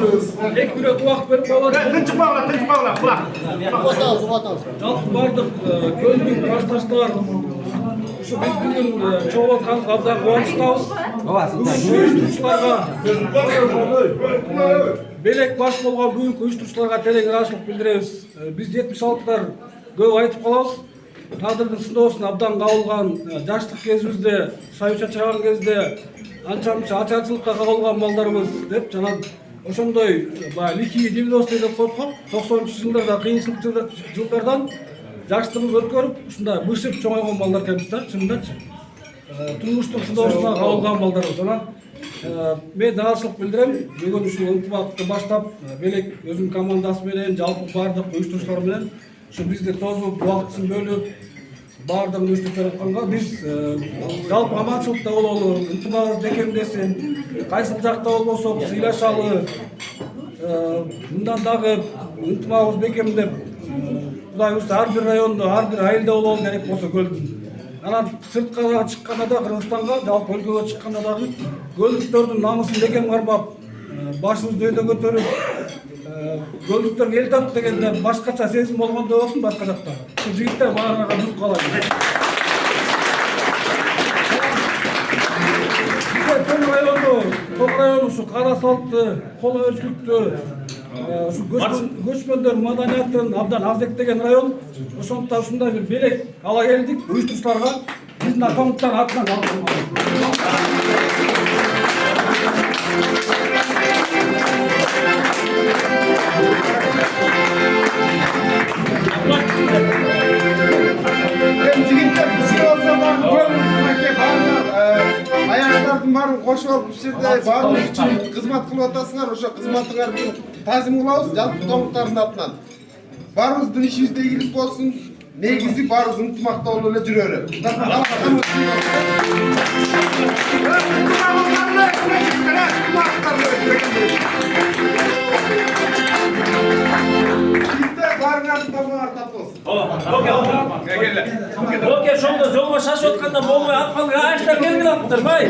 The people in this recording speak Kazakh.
2 minut uақыт беріп болады. Тынчып бағла, құлақ. Жалпы бардық көлдің башташтар. Şu biz bugün çoğu kanız abdan қуаныштамыз. Uyuşturucularga белек баш болған бүгінгі uyuşturucularga терең ризашылық білдіреміз. Біз 76-дар көп айтып қаламыз. Тағдырдың сынаусына абдан қағылған жаштық кезімізде, саясатқа шығарған кезде анша-мұнша ашаршылыққа қағылған балдарымыз деп жана ошондой лихие 90-й деп коюп калып, 90-чы жылдарда кыйынчылык жылдардан жаштығымыз өткөрүп, ушундай бышып чоңойгон балдар экенбиз да, чынындачы. Турмуштук сыноосуна кабылган балдарбыз. Анан мен ыраазычылык билдирем. Бүгүн ушул ынтымакты баштап, Белек өзүнүн командасы менен, жалпы бардык уюштуруучулар менен ушу бизди тосуп, убактысын бөлүп, бардыгын өстүп жатканга биз жалпы аманчылыкта бололу, ынтымагыбыз бекемдесин, кайсыл жакта болбосок сыйлашалы, мындан дагы ынтымагыбыз бекемдеп, Кудай буйрса ар бир райондо, ар бир айылда бололу керек болсо көлдүн. Анан сыртка чыкканда да, Кыргызстанга, жалпы өлкөгө чыкканда дагы көлдүктөрдүн намысын бекем кармап, башыбызды өйдө көтөрүп, көлдүктөр эл тап дегенде башкача сезим болгондой болсун башка жакта. Ушул жигиттер баарына жүрүп калат. Ток району ушу кара салты, кол өрчүлүктү, ушу көчмөндөр маданиятын абдан аздектеген район. Ошондуктан ушундай бир белек ала келдик уюштуруучуларга биздин аккаунттан атынан алып. Жигиттер киши болсо аяктардын баарын кошуп алып бул жерде баарыбыз үчүн кызмат кылып атасыңар. Ошо кызматыңарды таазим кылабыз жалпы тоңуктардын атынан. Баарыбыздын ишибизде ийгилик болсун. Негизи баарыбыз ынтымакта болуп эле жүрөлү. Оке, шоңда жолға шашып отқанда болмай атқанға ағаштар келген аттыр, бай.